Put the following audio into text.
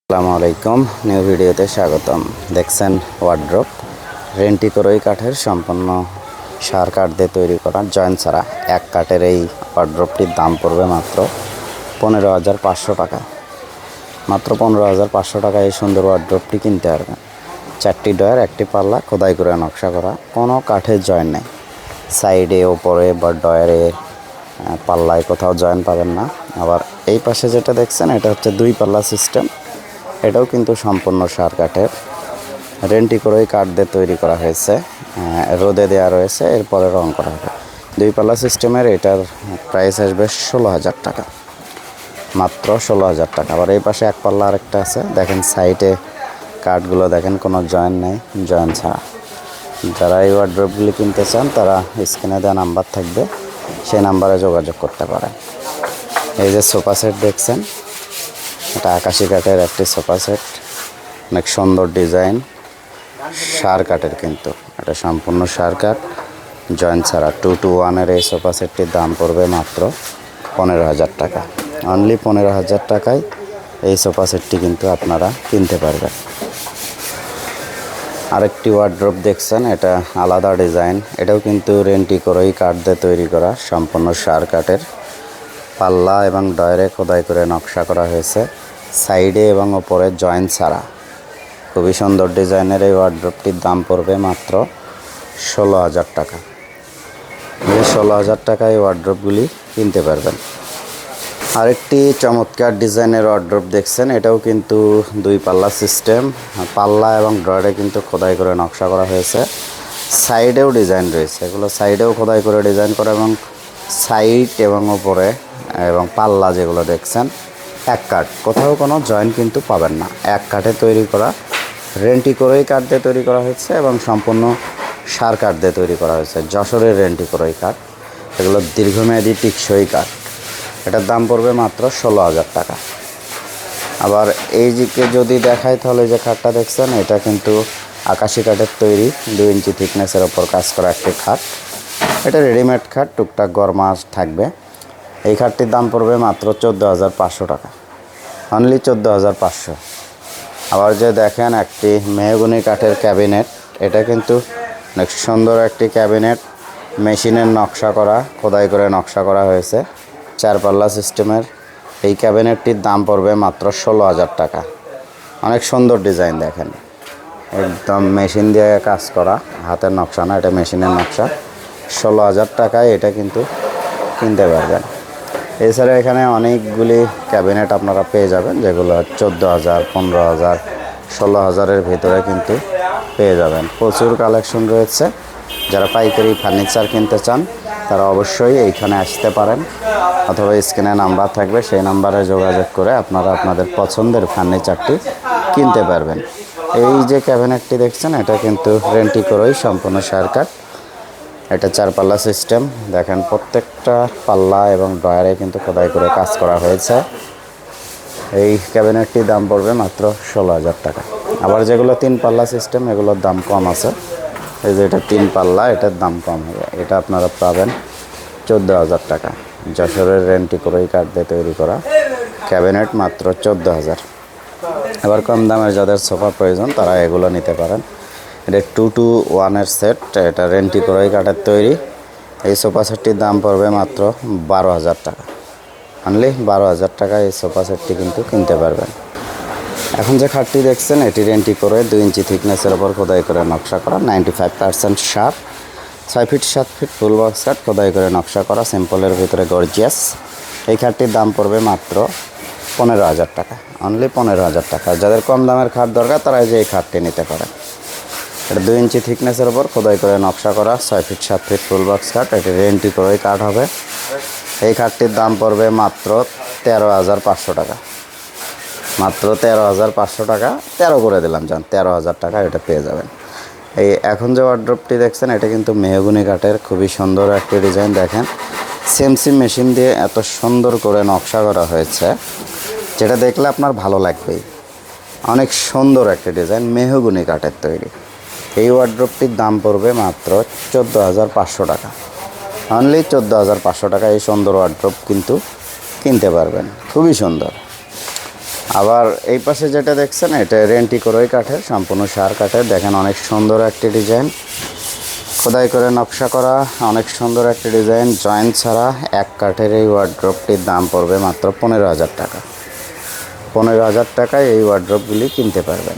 আসসালামু আলাইকুম। নিউ ভিডিওতে স্বাগতম। দেখছেন ওয়ার্ড্রপ রেন্টি করই কাঠের সম্পূর্ণ সার কাঠ দিয়ে তৈরি করা জয়েন্ট ছাড়া এক কাঠের এই ওয়ার্ড্রপটির দাম পড়বে মাত্র 15,500 টাকা। মাত্র 15,500 টাকা এই সুন্দর ওয়ার্ড্রপটি কিনতে পারবেন। 4টি ডয়ার, একটি পাল্লা, খোদাই করে নকশা করা, কোনো কাঠের জয়েন্ট নেই। সাইডে, ওপরে বা ডয়ারে, পাল্লায় কোথাও জয়েন্ট পাবেন না। আবার এই পাশে যেটা দেখছেন এটা হচ্ছে 2 পাল্লা সিস্টেম। এটাও কিন্তু সম্পূর্ণ সার কাঠের রেন্টি করে কাঠ দিয়ে তৈরি করা হয়েছে। রোদে দেওয়া রয়েছে, এরপরে রং করা হবে। 2 পাল্লা সিস্টেমের এটার প্রাইস আসবে 16,000 টাকা, মাত্র 16,000 টাকা। আবার এই পাশে এক পাল্লা আরেকটা আছে, দেখেন সাইডে কাঠগুলো দেখেন, কোনো জয়েন্ট নেই, জয়েন্ট ছাড়া। যারা এই ওয়ার্ড্রপগুলি কিনতে চান তারা স্ক্রিনে দেওয়া নাম্বার থাকবে, সেই নাম্বারে যোগাযোগ করতে পারেন। এই যে সোফা সেট দেখছেন, এটা আকাশি কাঠের একটি সোফা সেট, অনেক সুন্দর ডিজাইন, সার কাঠের, কিন্তু এটা সম্পূর্ণ সার কাঠ, জয়েন্ট ছাড়া। 2-to-1 এই সোফা সেটটির দাম পড়বে মাত্র 15,000 টাকা। অনলি 15,000 টাকায় এই সোফা সেটটি কিন্তু আপনারা কিনতে পারবেন। আরেকটি ওয়ার্ড্রপ দেখছেন, এটা আলাদা ডিজাইন, এটাও কিন্তু রেন্টি করেই কাঠ দিয়ে তৈরি করা, সম্পূর্ণ সার কাঠের। পাল্লা এবং ডয়ারে খোদাই করে নকশা করা হয়েছে, সাইডে এবং ওপরে জয়েন্ট ছাড়া। খুবই সুন্দর ডিজাইনের এই ওয়ার্ড্রপটির দাম পড়বে মাত্র 16,000 টাকা। 16,000 টাকায় এই ওয়ার্ড্রপগুলি কিনতে পারবেন। আরেকটি চমৎকার ডিজাইনের ওয়ার্ড্রপ দেখছেন, এটাও কিন্তু 2 পাল্লা সিস্টেম। পাল্লা এবং ডয়ারে কিন্তু খোদাই করে নকশা করা হয়েছে, সাইডেও ডিজাইন রয়েছে, এগুলো সাইডেও খোদাই করে ডিজাইন করা, এবং সাইড এবং ওপরে এবং পাল্লা যেগুলো দেখছেন এক কাঠ, কোথাও কোনো জয়েন্ট কিন্তু পাবেন না। এক কাঠে তৈরি করা, রেন্টি করেই কাঠ দিয়ে তৈরি করা হয়েছে এবং সম্পূর্ণ সার কাঠ দিয়ে তৈরি করা হয়েছে। যশোরের রেন্টি করেই কাঠ, এগুলো দীর্ঘমেয়াদী টিকসই কাঠ। এটার দাম পড়বে মাত্র 16,000 টাকা। আবার এই দিকে যদি দেখায় তাহলে যে খাটটা দেখছেন, এটা কিন্তু আকাশি কাঠের তৈরি, 2 ইঞ্চি থিকনেসের ওপর কাজ করা একটি খাট। এটা রেডিমেড খাট, টুকটাক গরমাস থাকবে। এই খাটটির দাম পড়বে মাত্র 14,500 টাকা, অনলি 14,500। আবার যে দেখেন একটি মেহগনি কাঠের ক্যাবিনেট, এটা কিন্তু অনেক সুন্দর একটি ক্যাবিনেট, মেশিনের নকশা করা, খোদাই করে নকশা করা হয়েছে, 4 পাল্লা সিস্টেমের। এই ক্যাবিনেটটির দাম পড়বে মাত্র 16,000 টাকা। অনেক সুন্দর ডিজাইন দেখেন, একদম মেশিন দিয়ে কাজ করা, হাতের নকশা না, এটা মেশিনের নকশা। 16,000 টাকায় এটা কিন্তু কিনতে পারবেন। এছাড়া এখানে অনেকগুলি ক্যাবিনেট আপনারা পেয়ে যাবেন, যেগুলো 14,000, 15,000, 16,000-এর ভিতরে কিন্তু পেয়ে যাবেন। প্রচুর কালেকশন রয়েছে। যারা পাইকারি ফার্নিচার কিনতে চান তারা অবশ্যই এইখানে আসতে পারেন, অথবা স্ক্রিনে নাম্বার থাকবে, সেই নাম্বারে যোগাযোগ করে আপনারা আপনাদের পছন্দের ফার্নিচারটি কিনতে পারবেন। এই যে ক্যাবিনেটটি দেখছেন, এটা কিন্তু রেন্টি করেই সম্পূর্ণ সার কাঠ। এটা 4 পাল্লা সিস্টেম, দেখেন প্রত্যেকটা পাল্লা এবং ডয়ারে কিন্তু খোদাই করে কাজ করা হয়েছে। এই ক্যাবিনেটটির দাম পড়বে মাত্র 16,000 টাকা। আবার যেগুলো 3 পাল্লা সিস্টেম, এগুলোর দাম কম আছে। এই যে এটা 3 পাল্লা, এটার দাম কম হবে, এটা আপনারা পাবেন 14,000 টাকা। যশোরের রেন্টি করেই কাঠ দিয়ে তৈরি করা ক্যাবিনেট, মাত্র 14,000। আবার কম দামের যাদের সোফা প্রয়োজন তারা এগুলো নিতে পারেন। এটা 2-to-1 সেট, এটা রেন্টি করেই কাঠের তৈরি। এই সোফা সেটটির দাম পড়বে মাত্র 12,000 টাকা, অনলি 12,000 টাকায় এই সোফা সেটটি কিন্তু কিনতে পারবেন। এখন যে খাটটি দেখছেন, এটি রেন্টি করে 2 ইঞ্চি থিকনেসের ওপর খোদাই করে নকশা করা, 95% সার, 6 ফিট 7 ফিট ফুল বক্স কাঠ, খোদাই করে নকশা করা, সিম্পলের ভিতরে গর্জিয়াস। এই খাটটির দাম পড়বে মাত্র 15,000 টাকা, অনলি 15,000 টাকা। যাদের কম দামের খাট দরকার তারা এই যে এই খাটটি নিতে পারেন। এটা 2 ইঞ্চি থিকনেসের ওপর খোদাই করে নকশা করা, 6 ফিট 7 ফিট ফুল বক্স কাঠ, এটি রেন্টি করেই কাঠ হবে। এই খাটটির দাম পড়বে মাত্র 13,500 টাকা, মাত্র 13,500 টাকা। 13 করে দিলাম, যান 13,000 টাকা এটা পেয়ে যাবেন। এই এখন যে ওয়ার্ড্রপটি দেখছেন, এটা কিন্তু মেহগনি কাঠের, খুবই সুন্দর একটি ডিজাইন। দেখেন সিএমসি মেশিন দিয়ে এত সুন্দর করে নকশা করা হয়েছে, যেটা দেখলে আপনার ভালো লাগবেই। অনেক সুন্দর একটা ডিজাইন, মেহগনি কাঠের তৈরি। এই ওয়ার্ড্রপটির দাম পড়বে মাত্র 14,500 টাকা, অনলি 14,500 টাকা। এই সুন্দর ওয়ার্ড্রপ কিন্তু কিনতে পারবেন, খুবই সুন্দর। আবার এই পাশে যেটা দেখছেন এটা রেন্টি করোই কাঠের, সম্পূর্ণ সার কাঠের। দেখেন অনেক সুন্দর একটি ডিজাইন, খোদাই করে নকশা করা, অনেক সুন্দর একটি ডিজাইন। জয়েন্ট ছাড়া এক কাঠের এই ওয়ার্ড্রপটির দাম পড়বে মাত্র 15,000 টাকা। 15,000 টাকায় এই ওয়ার্ড্রপগুলি কিনতে পারবেন।